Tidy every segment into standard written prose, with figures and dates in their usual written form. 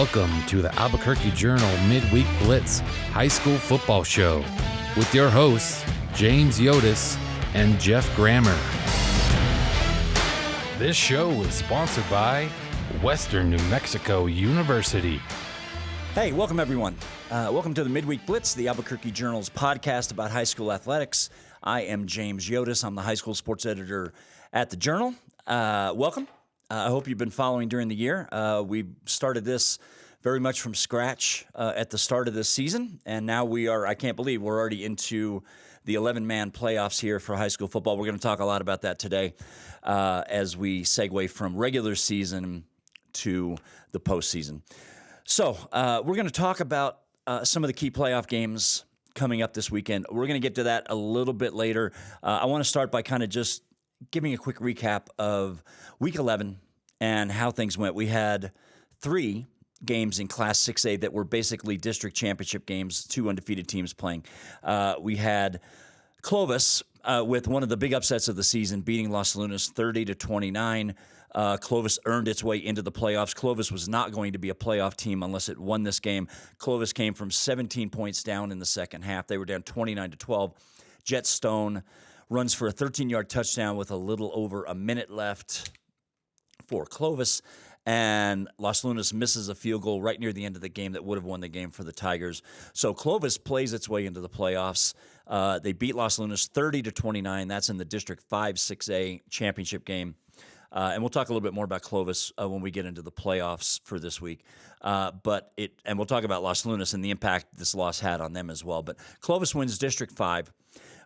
Welcome to the Albuquerque Journal Midweek Blitz High School Football Show with your hosts, James Yodice and Jeff Grammer. This show is sponsored by Western New Mexico University. Hey, welcome everyone. Welcome to the Midweek Blitz, the Albuquerque Journal's podcast about high school athletics. I am James Yodice. I'm the high school sports editor at the Journal. Welcome. I hope you've been following during the year. We started this very much from scratch at the start of this season, and now I can't believe we're already into the 11-man playoffs here for high school football. We're going to talk a lot about that today as we segue from regular season to the postseason. So we're going to talk about some of the key playoff games coming up this weekend. We're going to get to that a little bit later. I want to start by kind of just giving a quick recap of Week 11 and how things went. We had 3 games in Class 6A that were basically district championship games, 2 undefeated teams playing. We had Clovis with one of the big upsets of the season, beating Los Lunas 30-29. Clovis earned its way into the playoffs. Clovis was not going to be a playoff team unless it won this game. Clovis came from 17 points down in the second half. They were down 29-12. Jet Stone runs for a 13-yard touchdown with a little over a minute left for Clovis. And Los Lunas misses a field goal right near the end of the game that would have won the game for the Tigers. So Clovis plays its way into the playoffs. They beat Los Lunas 30-29. That's in the District 5 6A championship game. And we'll talk a little bit more about Clovis when we get into the playoffs for this week. And we'll talk about Los Lunas and the impact this loss had on them as well. But Clovis wins District 5.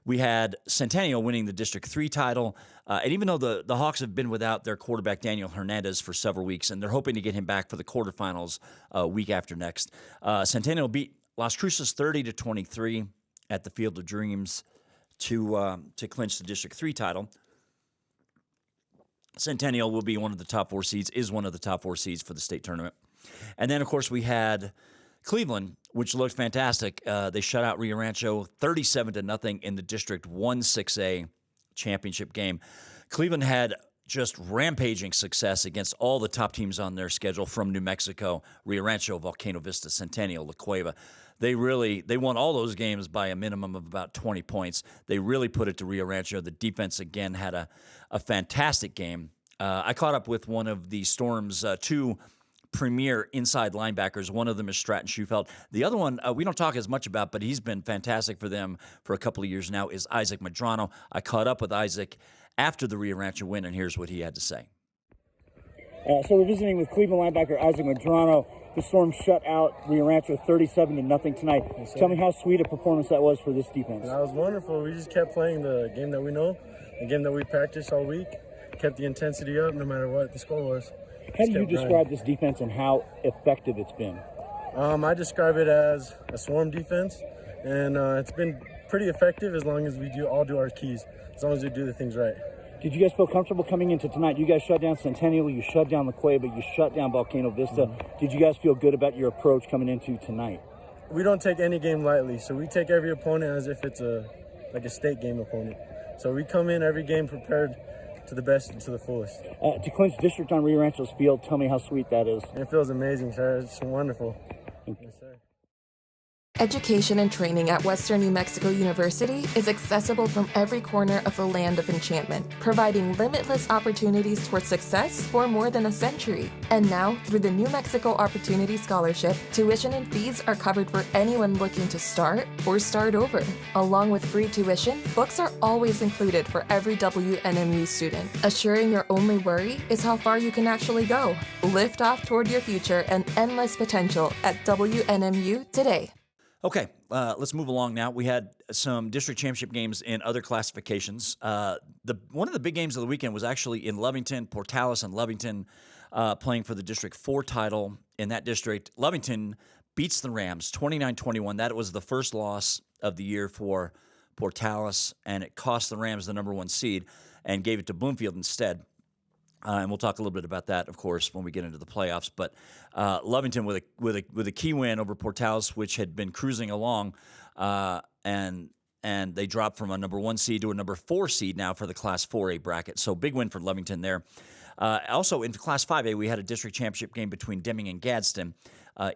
We had Centennial winning the District 3 title. And even though the Hawks have been without their quarterback, Daniel Hernandez, for several weeks, and they're hoping to get him back for the quarterfinals week after next, Centennial beat Las Cruces 30-23 at the Field of Dreams to clinch the District 3 title. Centennial will be one of the top 4 seeds, is one of the top 4 seeds for the state tournament. And then, of course, we had Cleveland, which looked fantastic. They shut out Rio Rancho 37-0 in the District 1 6A championship game. Cleveland had just rampaging success against all the top teams on their schedule from New Mexico: Rio Rancho, Volcano Vista, Centennial, La Cueva. They won all those games by a minimum of about 20 points. They really put it to Rio Rancho. The defense, again, had a fantastic game. I caught up with one of the Storm's 2 premier inside linebackers. One of them is Stratton Schufelt. The other one we don't talk as much about, but he's been fantastic for them for a couple of years now, is Isaac Medrano. I caught up with Isaac after the Rio Rancho win, and here's what he had to say. So we're visiting with Cleveland linebacker Isaac Medrano. The Storm shut out Rio Rancho 37-0 tonight. Yes, tell me how sweet a performance that was for this defense. That was wonderful. We just kept playing the game that we know, the game that we practiced all week, kept the intensity up no matter what the score was. How do you describe this defense and how effective it's been? I describe it as a swarm defense, and it's been pretty effective as long as we all do our keys, as long as we do the things right. Did you guys feel comfortable coming into tonight? You guys shut down Centennial, you shut down La Cueva, you shut down Volcano Vista. Mm-hmm. Did you guys feel good about your approach coming into tonight? We don't take any game lightly, so we take every opponent as if it's a state game opponent. So we come in every game prepared to the best and to the fullest. To clinch district on Rio Rancho's field, tell me how sweet that is. It feels amazing, sir. It's wonderful. Yes, sir. Education and training at Western New Mexico University is accessible from every corner of the land of enchantment, providing limitless opportunities toward success for more than a century. And now, through the New Mexico Opportunity Scholarship, tuition and fees are covered for anyone looking to start or start over. Along with free tuition, books are always included for every WNMU student, assuring your only worry is how far you can actually go. Lift off toward your future and endless potential at WNMU today. Okay, let's move along now. We had some district championship games in other classifications. One of the big games of the weekend was actually in Lovington. Portales and Lovington playing for the District 4 title in that district. Lovington beats the Rams 29-21. That was the first loss of the year for Portales, and it cost the Rams the number 1 seed and gave it to Bloomfield instead. And we'll talk a little bit about that, of course, when we get into the playoffs. But Lovington with a key win over Portales, which had been cruising along and and they dropped from a number 1 seed to a number 4 seed now for the Class 4A bracket. So big win for Lovington there. Also, in Class 5A, we had a district championship game between Deming and Gadsden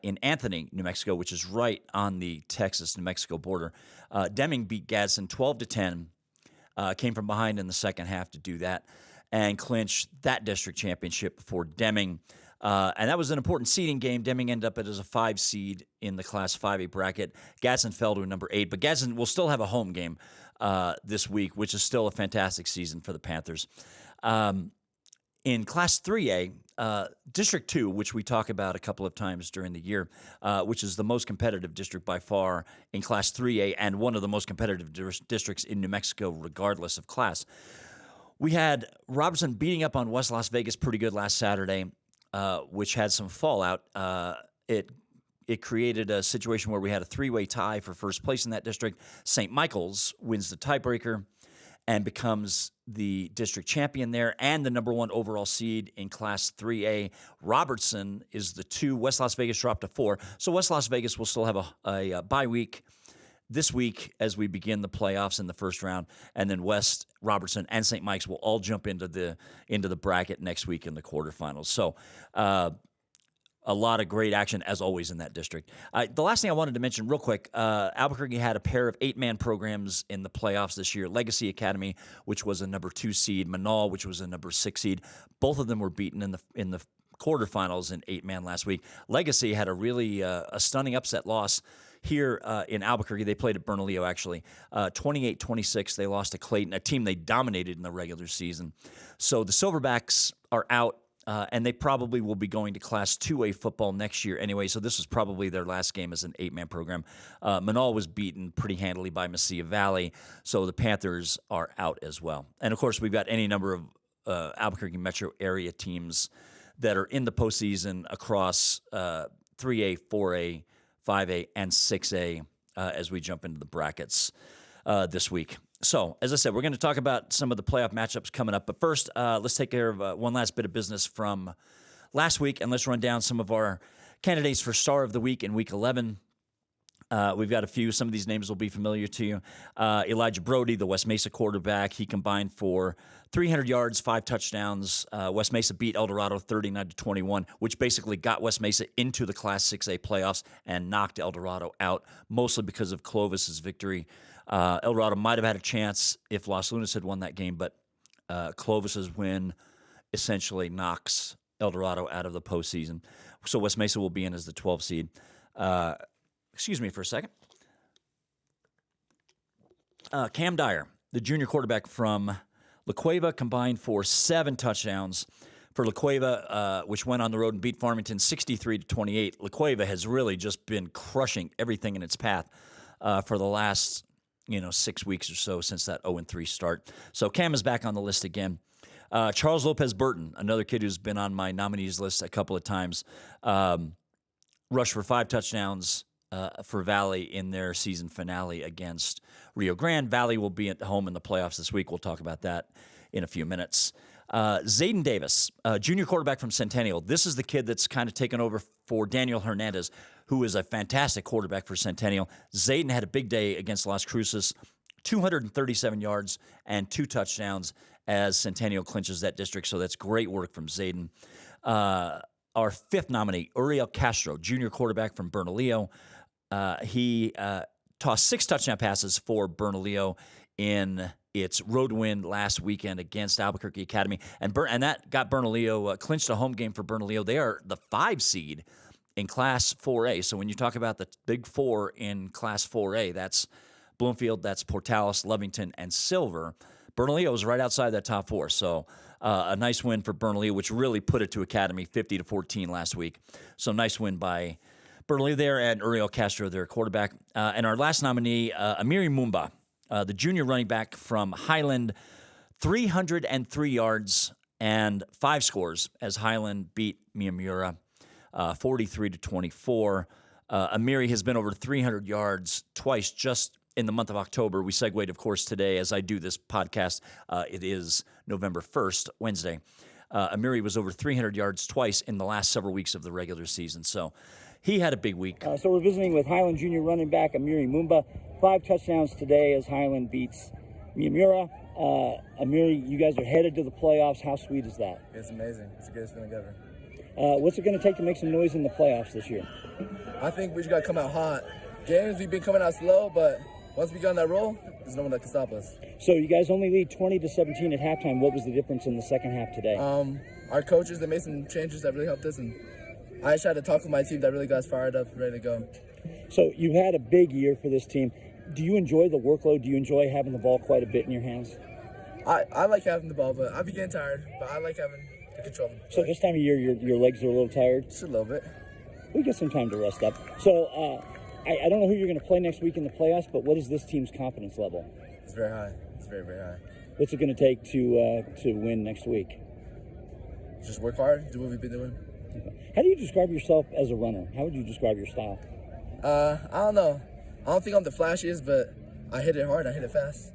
in Anthony, New Mexico, which is right on the Texas-New Mexico border. Deming beat Gadsden 12-10, came from behind in the second half to do that, and clinched that district championship before Deming. And that was an important seeding game. Deming ended up as a 5 seed in the Class 5A bracket. Gadsden fell to a number 8, but Gadsden will still have a home game this week, which is still a fantastic season for the Panthers. In Class 3A, District 2, which we talk about a couple of times during the year, which is the most competitive district by far in Class 3A and one of the most competitive districts in New Mexico regardless of class. We had Robertson beating up on West Las Vegas pretty good last Saturday, which had some fallout. It created a situation where we had a 3-way tie for first place in that district. St. Michael's wins the tiebreaker and becomes the district champion there and the number 1 overall seed in Class 3A. Robertson is the 2. West Las Vegas dropped to 4. So West Las Vegas will still have a bye week this week as we begin the playoffs in the first round, and then West, Robertson, and St. Mike's will all jump into the bracket next week in the quarterfinals. So a lot of great action, as always, in that district. The last thing I wanted to mention real quick, Albuquerque had a pair of 8-man programs in the playoffs this year. Legacy Academy, which was a number 2 seed, Manal, which was a number 6 seed. Both of them were beaten in the quarterfinals in 8-man last week. Legacy had a really a stunning upset loss here in Albuquerque. They played at Bernalillo, actually. 28-26, they lost to Clayton, a team they dominated in the regular season. So the Silverbacks are out. And they probably will be going to Class 2A football next year anyway, so this was probably their last game as an 8-man program. Manal was beaten pretty handily by Mesilla Valley, so the Panthers are out as well. And, of course, we've got any number of Albuquerque metro area teams that are in the postseason across 3A, 4A, 5A, and 6A as we jump into the brackets this week. So, as I said, we're going to talk about some of the playoff matchups coming up. But first, let's take care of one last bit of business from last week, and let's run down some of our candidates for Star of the Week in Week 11. We've got a few. Some of these names will be familiar to you. Elijah Brody, the West Mesa quarterback, he combined for 300 yards, 5 touchdowns. West Mesa beat El Dorado 39-21, which basically got West Mesa into the Class 6A playoffs and knocked El Dorado out, mostly because of Clovis's victory. El Dorado might have had a chance if Los Lunas had won that game, but Clovis's win essentially knocks El Dorado out of the postseason. So West Mesa will be in as the 12 seed. Excuse me for a second. Cam Dyer, the junior quarterback from La Cueva, combined for 7 touchdowns. For La Cueva, which went on the road and beat Farmington 63-28. La Cueva has really just been crushing everything in its path for the last 6 weeks or so since that 0-3 start. So Cam is back on the list again. Charles Lopez Burton, another kid who's been on my nominees list a couple of times, rushed for 5 touchdowns for Valley in their season finale against Rio Grande. Valley will be at home in the playoffs this week. We'll talk about that in a few minutes. Zayden Davis, junior quarterback from Centennial. This is the kid that's kind of taken over for Daniel Hernandez, who is a fantastic quarterback for Centennial. Zayden had a big day against Las Cruces, 237 yards and 2 touchdowns as Centennial clinches that district, so that's great work from Zayden. Our 5th nominee, Uriel Castro, junior quarterback from Bernalillo. He tossed 6 touchdown passes for Bernalillo in its road win last weekend against Albuquerque Academy, and that got Bernalillo clinched a home game for Bernalillo. They are the 5 seed in Class 4A. So when you talk about the big 4 in Class 4A, that's Bloomfield, that's Portales, Lovington, and Silver. Bernalillo is right outside that top 4. So a nice win for Bernalillo, which really put it to Academy 50-14 last week. So nice win by Bernalillo there, and Uriel Castro, their quarterback. And our last nominee, Amiri Mumba, the junior running back from Highland, 303 yards and 5 scores as Highland beat Miyamura 43-24. Amiri has been over 300 yards twice just in the month of October. We segued, of course, today as I do this podcast. It is November 1st, Wednesday. Amiri was over 300 yards twice in the last several weeks of the regular season. So he had a big week. So we're visiting with Highland Junior running back Amiri Mumba. 5 touchdowns today as Highland beats Miyamura. Amiri, you guys are headed to the playoffs. How sweet is that? It's amazing. It's the greatest feeling ever. What's it going to take to make some noise in the playoffs this year? I think we just got to come out hot. Games, we've been coming out slow, but once we get on that roll, there's no one that can stop us. So you guys only lead 20-17 at halftime. What was the difference in the second half today? Our coaches, they made some changes that really helped us, and I just tried to talk with my team that really got us fired up, ready to go. So you had a big year for this team. Do you enjoy the workload? Do you enjoy having the ball quite a bit in your hands? I like having the ball, but I be getting tired, but I like having the control. So this time of year, your legs are a little tired? Just a little bit. We get some time to rest up. So I don't know who you're going to play next week in the playoffs, but what is this team's confidence level? It's very high. It's very, very high. What's it going to take to win next week? Just work hard, do what we've been doing. Okay. How do you describe yourself as a runner? How would you describe your style? I don't know. I don't think I'm the flashiest, but I hit it hard. I hit it fast.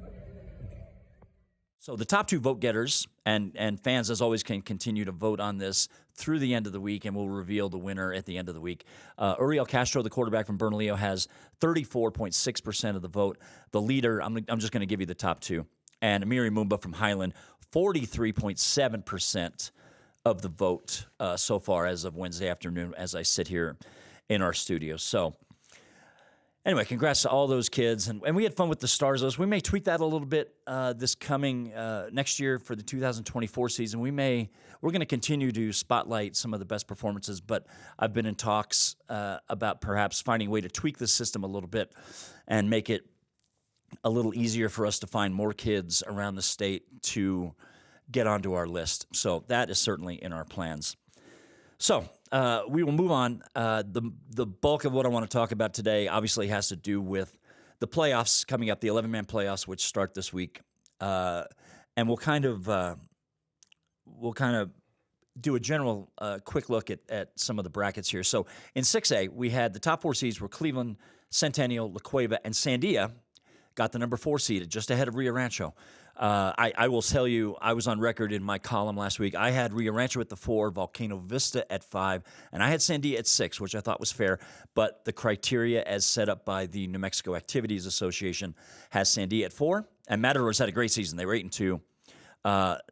So the top 2 vote getters and fans, as always, can continue to vote on this through the end of the week, and we'll reveal the winner at the end of the week. Uriel Castro, the quarterback from Bernalillo, has 34.6% of the vote. The leader, I'm just going to give you the top 2. And Amiri Mumba from Highland, 43.7% of the vote so far as of Wednesday afternoon as I sit here in our studio. So anyway, congrats to all those kids. And we had fun with the Stars list. We may tweak that a little bit this coming next year for the 2024 season. We're going to continue to spotlight some of the best performances, but I've been in talks about perhaps finding a way to tweak the system a little bit and make it a little easier for us to find more kids around the state to get onto our list. So that is certainly in our plans. So we will move on. The bulk of what I want to talk about today obviously has to do with the playoffs coming up, the 11-man playoffs, which start this week, and we'll kind of do a general quick look at some of the brackets here. So in 6A, we had the top 4 seeds were Cleveland, Centennial, La Cueva, and Sandia got the number 4 seed, just ahead of Rio Rancho. I will tell you, I was on record in my column last week. I had Rio Rancho at the 4, Volcano Vista at 5, and I had Sandia at 6, which I thought was fair. But the criteria as set up by the New Mexico Activities Association has Sandia at 4. And Matadors had a great season. They were 8-2.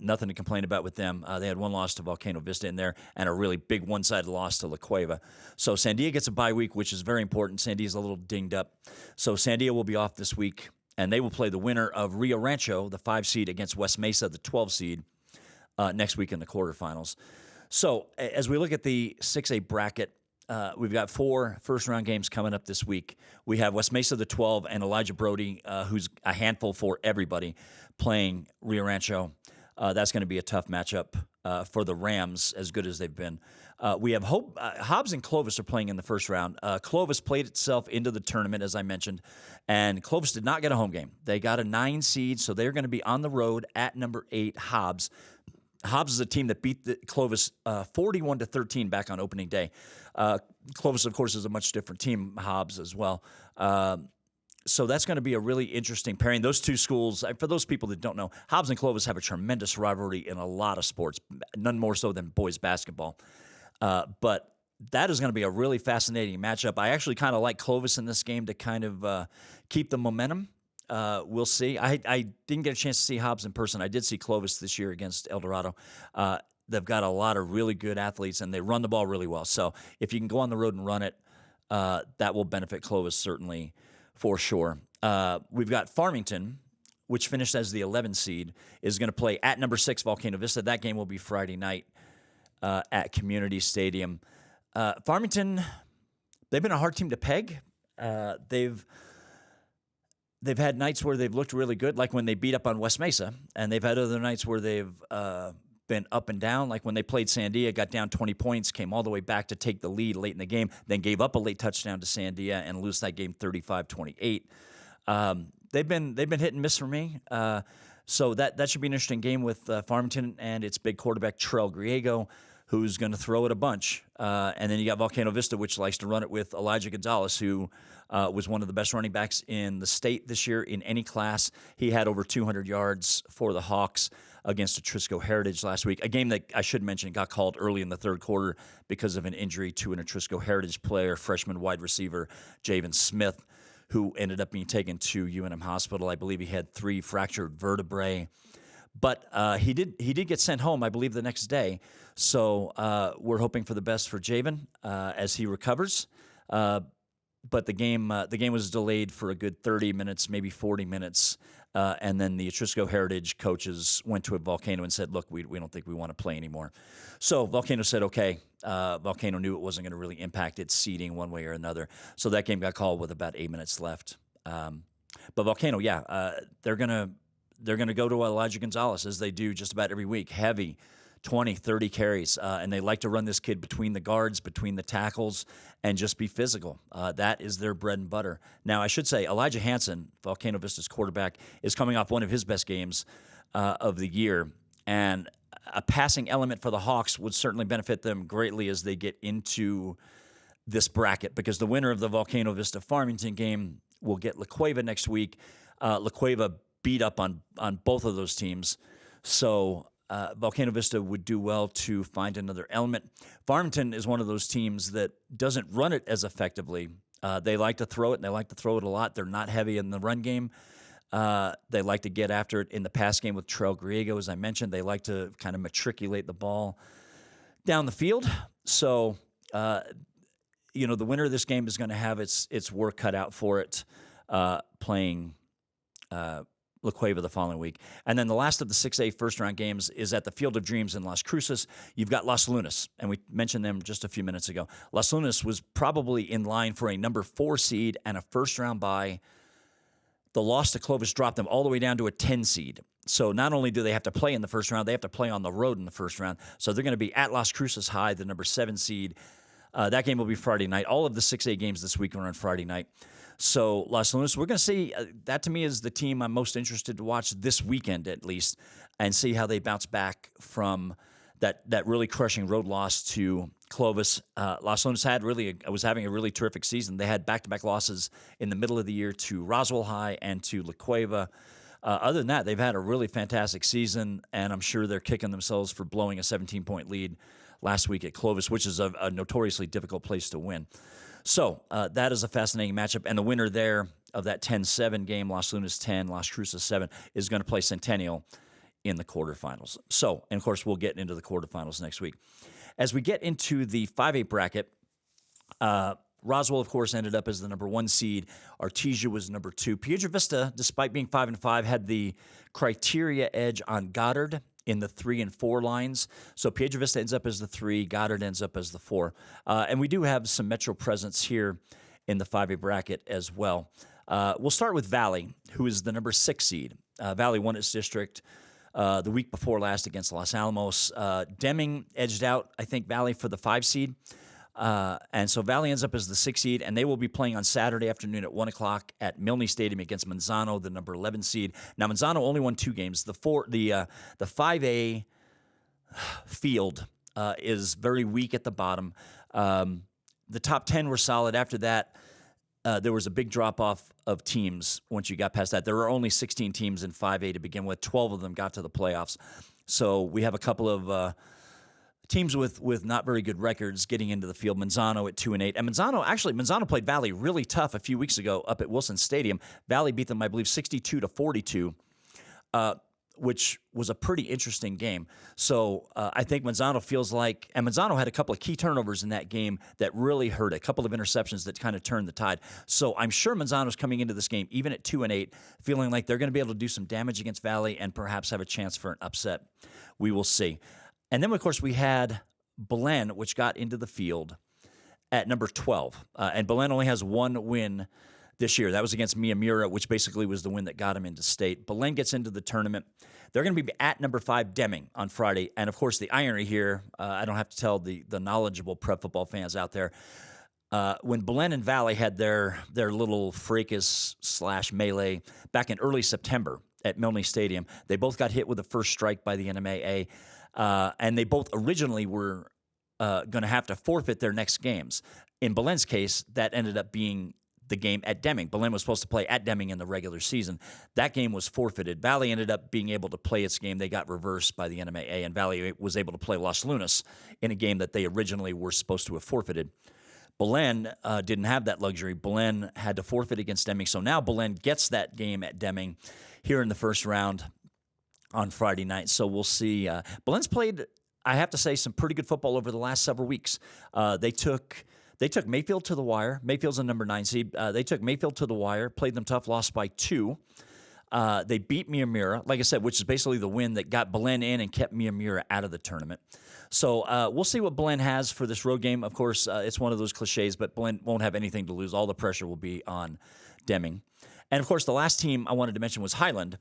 Nothing to complain about with them. They had 1 loss to Volcano Vista in there and a really big one-sided loss to La Cueva. So Sandia gets a bye week, which is very important. Sandia's a little dinged up. So Sandia will be off this week, and they will play the winner of Rio Rancho, the 5 seed, against West Mesa, the 12 seed, next week in the quarterfinals. So as we look at the 6A bracket, we've got 4 first-round games coming up this week. We have West Mesa, the 12, and Elijah Brody, who's a handful for everybody, playing Rio Rancho. That's going to be a tough matchup for the Rams, as good as they've been. We have Hobbs and Clovis are playing in the first round. Clovis played itself into the tournament, as I mentioned, and Clovis did not get a home game. They got a 9 seed, so they're going to be on the road at number 8, Hobbs. Hobbs is a team that beat Clovis 41-13 back on opening day. Clovis, of course, is a much different team, Hobbs as well. So that's going to be a really interesting pairing. Those 2 schools, for those people that don't know, Hobbs and Clovis have a tremendous rivalry in a lot of sports, none more so than boys basketball. But that is going to be a really fascinating matchup. I actually kind of like Clovis in this game to kind of keep the momentum. We'll see. I didn't get a chance to see Hobbs in person. I did see Clovis this year against El Dorado. They've got a lot of really good athletes, and they run the ball really well. So if you can go on the road and run it, that will benefit Clovis certainly for sure. We've got Farmington, which finished as the 11 seed, is going to play at number 6 Volcano Vista. That game will be Friday night at Community Stadium. Farmington, they've been a hard team to peg. They've had nights where they've looked really good, like when they beat up on West Mesa, and they've had other nights where they've been up and down, like when they played Sandia, got down 20 points, came all the way back to take the lead late in the game, then gave up a late touchdown to Sandia and lose that game 35-28. They've been hit and miss for me. So that should be an interesting game with Farmington and its big quarterback, Trell Griego, who's going to throw it a bunch. And then you got Volcano Vista, which likes to run it with Elijah Gonzalez, who was one of the best running backs in the state this year in any class. He had over 200 yards for the Hawks. against Etrisco Heritage last week. A game that I should mention got called early in the third quarter because of an injury to an Etrisco Heritage player, freshman wide receiver Javen Smith, who ended up being taken to UNM Hospital. I believe he had 3 fractured vertebrae. But he did get sent home, I believe, the next day. So we're hoping for the best for Javen as he recovers. But the game was delayed for a good 30 minutes, maybe 40 minutes. And then the Etrisco Heritage coaches went to Volcano and said, look, we don't think we want to play anymore. So Volcano said, okay. Volcano knew it wasn't going to really impact its seeding one way or another. So that game got called with about 8 minutes left. But Volcano, they're going to go to Elijah Gonzalez, as they do just about every week. Heavy, 20, 30 carries. And they like to run this kid between the guards, between the tackles, and just be physical. That is their bread and butter. Now, I should say, Elijah Hansen, Volcano Vista's quarterback, is coming off one of his best games of the year. And a passing element for the Hawks would certainly benefit them greatly as they get into this bracket, because the winner of the Volcano Vista Farmington game will get La Cueva next week. La Cueva beat up on both of those teams. So Volcano Vista would do well to find another element. Farmington is one of those teams that doesn't run it as effectively. They like to throw it, and they like to throw it a lot. They're not heavy in the run game. They like to get after it in the pass game with Trell Griego, as I mentioned. They like to kind of matriculate the ball down the field. So, the winner of this game is going to have its work cut out for it playing La Cueva the following week. And then the last of the 6A first-round games is at the Field of Dreams in Las Cruces. You've got Las Lunas, and we mentioned them just a few minutes ago. Las Lunas was probably in line for a number 4 seed and a first-round bye. The loss to Clovis dropped them all the way down to a 10 seed. So not only do they have to play in the first round, they have to play on the road in the first round. So they're going to be at Las Cruces High, the number 7 seed. That game will be Friday night. All of the 6A games this week are on Friday night. So Las Lunas, we're going to see. That to me is the team I'm most interested to watch this weekend at least, and see how they bounce back from that really crushing road loss to Clovis. Las Lunas was having a really terrific season. They had back-to-back losses in the middle of the year to Roswell High and to La Cueva. Other than that, they've had a really fantastic season, and I'm sure they're kicking themselves for blowing a 17-point lead last week at Clovis, which is a notoriously difficult place to win. So that is a fascinating matchup, and the winner there of that 10-7 game, Las Lunas 10, Las Cruces 7, is going to play Centennial in the quarterfinals. So, and of course, we'll get into the quarterfinals next week. As we get into the 5A bracket, Roswell, of course, ended up as the number 1 seed. Artesia was number 2. Piedra Vista, despite being 5-5, had the criteria edge on Goddard in the 3 and 4 lines. So Piedra Vista ends up as the 3, Goddard ends up as the 4. And we do have some Metro presence here in the 5A bracket as well. We'll start with Valley, who is the number 6 seed. Valley won its district the week before last against Los Alamos. Deming edged out, I think, Valley for the 5 seed. And so Valley ends up as the 6 seed, and they will be playing on Saturday afternoon at 1 o'clock at Milne Stadium against Manzano, the number 11 seed. Now, Manzano only won 2 games. The 5A field is very weak at the bottom. The top 10 were solid. After that, there was a big drop-off of teams once you got past that. There were only 16 teams in 5A to begin with. 12 of them got to the playoffs. So we have a couple of teams with not very good records getting into the field. Manzano at 2-8. And Manzano played Valley really tough a few weeks ago up at Wilson Stadium. Valley beat them, I believe, 62-42, which was a pretty interesting game. So I think Manzano feels like, and Manzano had a couple of key turnovers in that game that really hurt, a couple of interceptions that kind of turned the tide. So I'm sure Manzano's coming into this game, even at 2-8, feeling like they're going to be able to do some damage against Valley and perhaps have a chance for an upset. We will see. And then, of course, we had Belen, which got into the field at number 12. And Belen only has 1 win this year. That was against Miyamura, which basically was the win that got him into state. Belen gets into the tournament. They're going to be at number 5, Deming, on Friday. And, of course, the irony here, I don't have to tell the knowledgeable prep football fans out there, when Belen and Valley had their little fracas/melee back in early September at Milne Stadium, they both got hit with the first strike by the NMAA. And they both originally were going to have to forfeit their next games. In Belen's case, that ended up being the game at Deming. Belen was supposed to play at Deming in the regular season. That game was forfeited. Valley ended up being able to play its game. They got reversed by the NMAA, and Valley was able to play Los Lunas in a game that they originally were supposed to have forfeited. Belen didn't have that luxury. Belen had to forfeit against Deming, so now Belen gets that game at Deming here in the first round on Friday night. So we'll see. Belen's played, I have to say, some pretty good football over the last several weeks. They took Mayfield to the wire. Mayfield's a number 9 seed. They took Mayfield to the wire, played them tough, lost by 2. They beat Miramira, like I said, which is basically the win that got Belen in and kept Miramira out of the tournament. So we'll see what Belen has for this road game. Of course, it's one of those cliches, but Belen won't have anything to lose. All the pressure will be on Deming. And, of course, the last team I wanted to mention was Highland,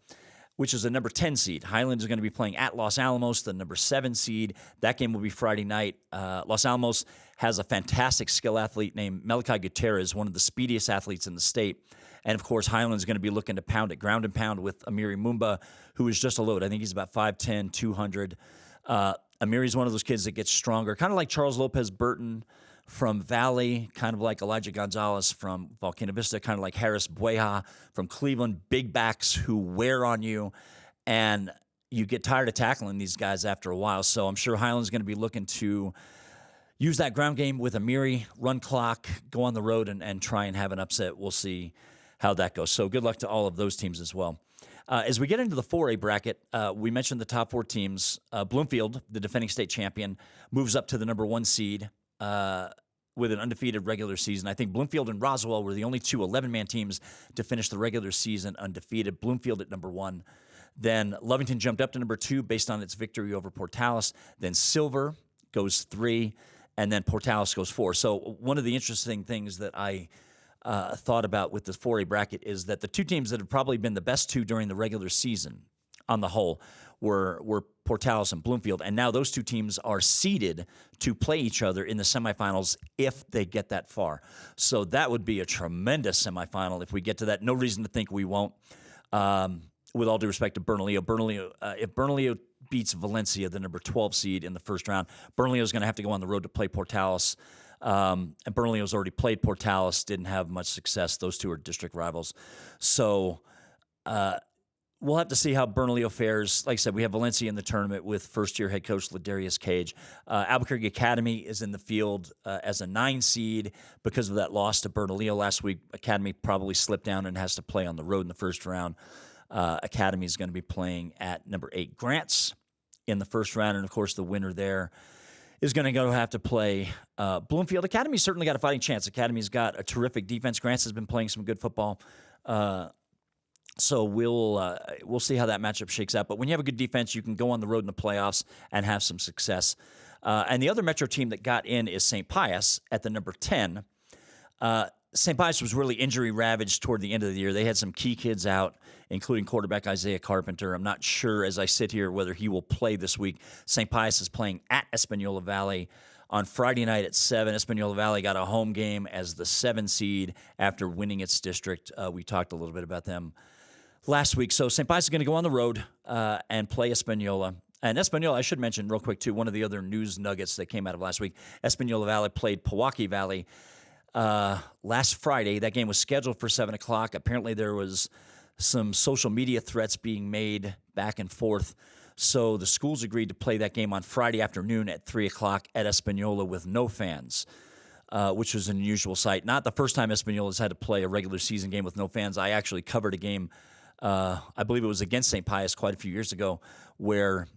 which is a number 10 seed. Highland is going to be playing at Los Alamos, the number 7 seed. That game will be Friday night. Los Alamos has a fantastic skill athlete named Malachi Gutierrez, one of the speediest athletes in the state. And, of course, Highland is going to be looking to pound it ground and pound with Amiri Mumba, who is just a load. I think he's about 5'10", 200. Amiri's one of those kids that gets stronger, kind of like Charles Lopez Burton from Valley, kind of like Elijah Gonzalez from Volcano Vista, kind of like Harris Bueja from Cleveland, big backs who wear on you, and you get tired of tackling these guys after a while. So I'm sure Highland's going to be looking to use that ground game with Amiri, run clock, go on the road, and try and have an upset. We'll see how that goes. So good luck to all of those teams as well. As we get into the 4A bracket, we mentioned the top 4 teams. Bloomfield, the defending state champion, moves up to the number 1 seed with an undefeated regular season. I think Bloomfield and Roswell were the only 2 11-man teams to finish the regular season undefeated. Bloomfield at number 1. Then Lovington jumped up to number 2 based on its victory over Portales. Then Silver goes 3, and then Portales goes 4. So one of the interesting things that I thought about with this 4A bracket is that the 2 teams that have probably been the best 2 during the regular season on the whole were Portales and Bloomfield, and now those 2 teams are seeded to play each other in the semifinals if they get that far. So that would be a tremendous semifinal if we get to that. No reason to think we won't. With all due respect to Bernalillo, if Bernalillo beats Valencia, the number 12 seed in the first round, Bernalillo is going to have to go on the road to play Portales. And Bernalillo's already played Portales, didn't have much success. Those 2 are district rivals. So we'll have to see how Bernalillo fares. Like I said, we have Valencia in the tournament with first-year head coach Ladarius Cage. Albuquerque Academy is in the field as a 9 seed because of that loss to Bernalillo last week. Academy probably slipped down and has to play on the road in the first round. Academy is going to be playing at number 8 Grants in the first round, and, of course, the winner there is going to have to play Bloomfield. Academy's certainly got a fighting chance. Academy's got a terrific defense. Grants has been playing some good football. So we'll see how that matchup shakes out. But when you have a good defense, you can go on the road in the playoffs and have some success. And the other Metro team that got in is St. Pius at the number 10. St. Pius was really injury-ravaged toward the end of the year. They had some key kids out, including quarterback Isaiah Carpenter. I'm not sure as I sit here whether he will play this week. St. Pius is playing at Espanola Valley on Friday night at 7. Espanola Valley got a home game as the 7 seed after winning its district. We talked a little bit about them last week. So St. Pius is going to go on the road and play Espanola. And Espanola, I should mention real quick, too, one of the other news nuggets that came out of last week, Espanola Valley played Pewaukee Valley last Friday. That game was scheduled for 7 o'clock. Apparently there was some social media threats being made back and forth. So the schools agreed to play that game on Friday afternoon at 3 o'clock at Espanola with no fans, which was an unusual sight. Not the first time Espanola's had to play a regular season game with no fans. I actually covered a game, I believe it was against St. Pius quite a few years ago, where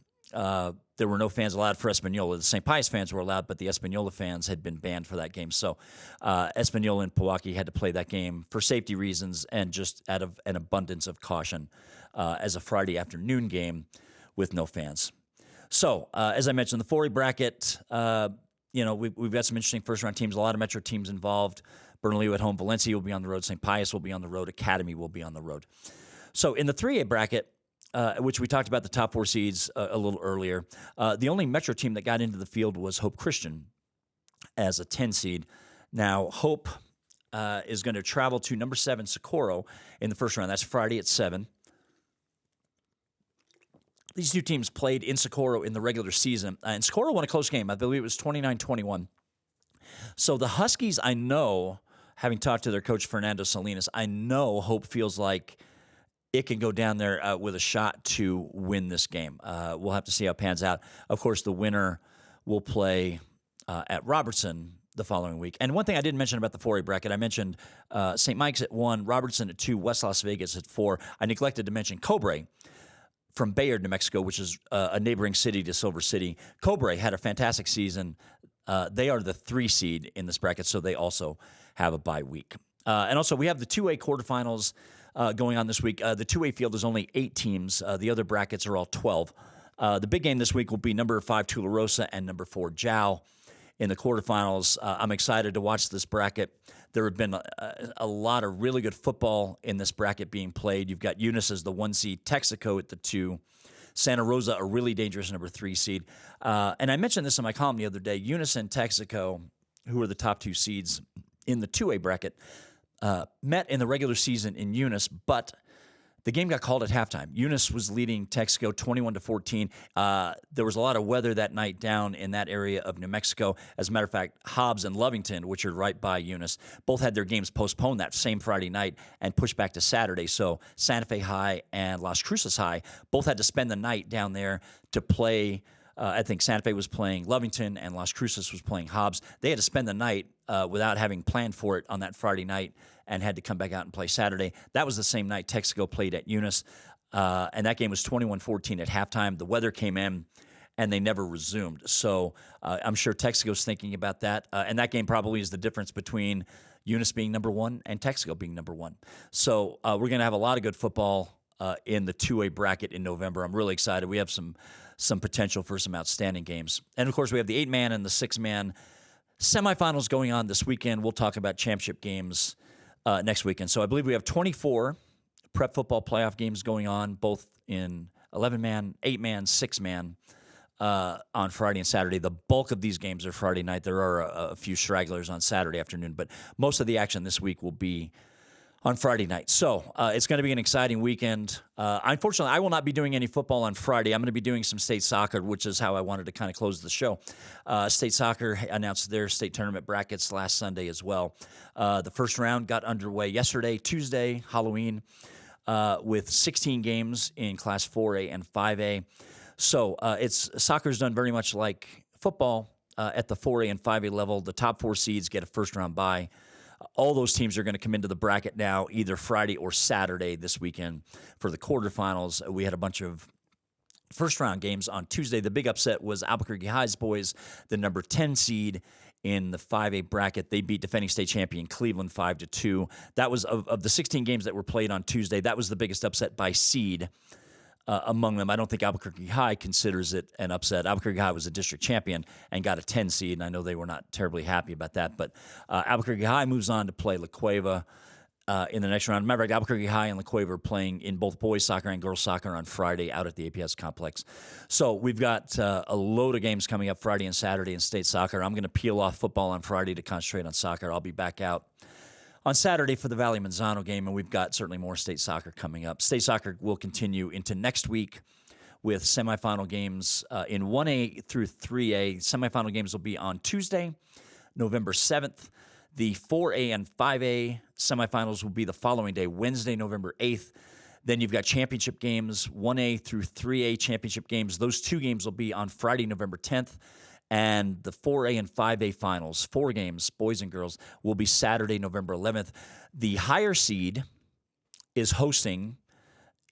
there were no fans allowed for Espanola. The St. Pius fans were allowed, but the Espanola fans had been banned for that game. So Espanola and Pewaukee had to play that game for safety reasons and just out of an abundance of caution as a Friday afternoon game with no fans. So as I mentioned, the 4A bracket, we've got some interesting first-round teams, a lot of Metro teams involved. Bernalillo at home, Valencia will be on the road, St. Pius will be on the road, Academy will be on the road. So in the 3A bracket, which we talked about the top 4 seeds a little earlier. The only Metro team that got into the field was Hope Christian as a 10 seed. Now, Hope is going to travel to number 7 Socorro in the first round. That's Friday at 7. These 2 teams played in Socorro in the regular season, and Socorro won a close game. I believe it was 29-21. So the Huskies, I know, having talked to their coach, Fernando Salinas, I know Hope feels like it can go down there with a shot to win this game. We'll have to see how it pans out. Of course, the winner will play at Robertson the following week. And one thing I didn't mention about the 4A bracket, I mentioned St. Mike's at 1, Robertson at 2, West Las Vegas at 4. I neglected to mention Cobre from Bayard, New Mexico, which is a neighboring city to Silver City. Cobre had a fantastic season. They are the 3 seed in this bracket, so they also have a bye week. And also, we have the 2A quarterfinals going on this week. The 2A field is only 8 teams. The other brackets are all 12. The big game this week will be number 5 Tularosa and number 4 Jow in the quarterfinals. I'm excited to watch this bracket. There have been a lot of really good football in this bracket being played. You've got Eunice as the 1 seed, Texaco at the 2, Santa Rosa a really dangerous number 3 seed. And I mentioned this in my column the other day. Eunice and Texaco, who are the top 2 seeds in the 2A bracket, met in the regular season in Eunice, but the game got called at halftime. Eunice was leading Texaco 21-14. There was a lot of weather that night down in that area of New Mexico. As a matter of fact, Hobbs and Lovington, which are right by Eunice, both had their games postponed that same Friday night and pushed back to Saturday. So Santa Fe High and Las Cruces High both had to spend the night down there to play. I think Santa Fe was playing Lovington and Las Cruces was playing Hobbs. They had to spend the night without having planned for it on that Friday night and had to come back out and play Saturday. That was the same night Texaco played at Eunice, and that game was 21-14 at halftime. The weather came in, and they never resumed. So I'm sure Texaco's thinking about that, and that game probably is the difference between Eunice being number 1 and Texaco being number 1. So we're going to have a lot of good football in the 2A bracket in November. I'm really excited. We have some potential for some outstanding games. And, of course, we have the 8-man and the 6-man semifinals going on this weekend. We'll talk about championship games next weekend. So I believe we have 24 prep football playoff games going on, both in 11-man, 8-man, 6-man on Friday and Saturday. The bulk of these games are Friday night. There are a few stragglers on Saturday afternoon, but most of the action this week will be on Friday night. So it's going to be an exciting weekend. Unfortunately, I will not be doing any football on Friday. I'm going to be doing some state soccer, which is how I wanted to kind of close the show. State soccer announced their state tournament brackets last Sunday as well. The first round got underway yesterday, Tuesday, Halloween, with 16 games in Class 4A and 5A. So soccer's done very much like football at the 4A and 5A level. The top 4 seeds get a first-round bye. All those teams are going to come into the bracket now either Friday or Saturday this weekend for the quarterfinals. We had a bunch of first-round games on Tuesday. The big upset was Albuquerque High's boys, the number 10 seed in the 5A bracket. They beat defending state champion Cleveland 5-2. That was, of the 16 games that were played on Tuesday, that was the biggest upset by seed among them. I don't think Albuquerque High considers it an upset. Albuquerque High was a district champion and got a 10 seed, and I know they were not terribly happy about that. But Albuquerque High moves on to play La Cueva in the next round. Remember, Albuquerque High and La Cueva are playing in both boys soccer and girls soccer on Friday out at the APS complex. So we've got a load of games coming up Friday and Saturday in state soccer. I'm going to peel off football on Friday to concentrate on soccer. I'll be back out on Saturday for the Valley Manzano game, and we've got certainly more state soccer coming up. State soccer will continue into next week with semifinal games in 1A through 3A. Semifinal games will be on Tuesday, November 7th. The 4A and 5A semifinals will be the following day, Wednesday, November 8th. Then you've got championship games, 1A through 3A championship games. Those 2 games will be on Friday, November 10th. And the 4A and 5A finals, 4 games, boys and girls, will be Saturday, November 11th. The higher seed is hosting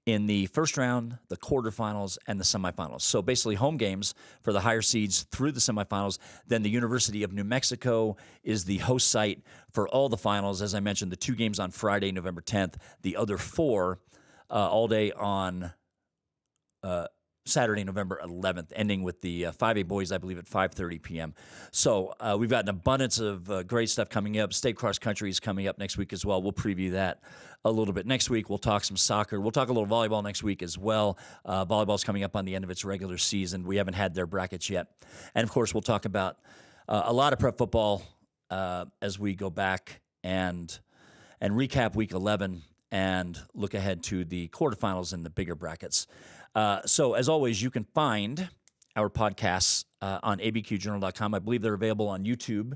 in the first round, the quarterfinals, and the semifinals. So basically home games for the higher seeds through the semifinals. Then the University of New Mexico is the host site for all the finals. As I mentioned, the 2 games on Friday, November 10th. The other 4 all day on Saturday, November 11th, ending with the 5A boys, I believe, at 5:30 p.m. So we've got an abundance of great stuff coming up. State cross country is coming up next week as well. We'll preview that a little bit next week. We'll talk some soccer. We'll talk a little volleyball next week as well. Volleyball's coming up on the end of its regular season. We haven't had their brackets yet. And, of course, we'll talk about a lot of prep football as we go back and recap Week 11 and look ahead to the quarterfinals and the bigger brackets. So, as always, you can find our podcasts on abqjournal.com. I believe they're available on YouTube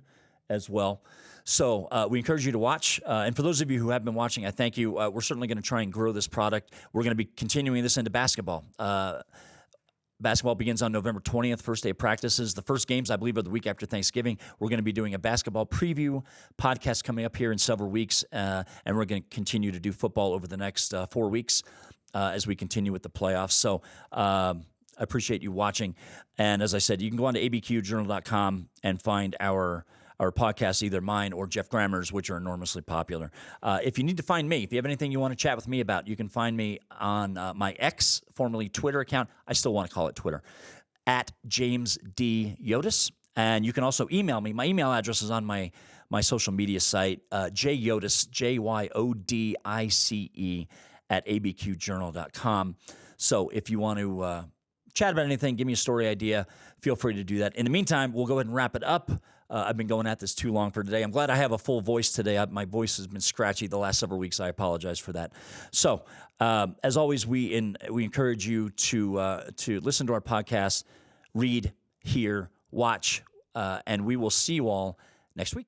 as well. So we encourage you to watch. And for those of you who have been watching, I thank you. We're certainly going to try and grow this product. We're going to be continuing this into basketball. Basketball begins on November 20th, first day of practices. The first games, I believe, are the week after Thanksgiving. We're going to be doing a basketball preview podcast coming up here in several weeks, and we're going to continue to do football over the next 4 weeks as we continue with the playoffs. So I appreciate you watching. And as I said, you can go on to abqjournal.com and find our podcasts, either mine or Jeff Grammer's, which are enormously popular. If you need to find me, if you have anything you want to chat with me about, you can find me on my X, formerly Twitter account. I still want to call it Twitter, at James D. Yodice. And you can also email me. My email address is on my social media site, jyodice, JYODICE, at abqjournal.com. So if you want to chat about anything, give me a story idea, feel free to do that. In the meantime, we'll go ahead and wrap it up. I've been going at this too long for today. I'm glad I have a full voice today. My voice has been scratchy the last several weeks. I apologize for that. So, as always, we encourage you to listen to our podcast, read, hear, watch, and we will see you all next week.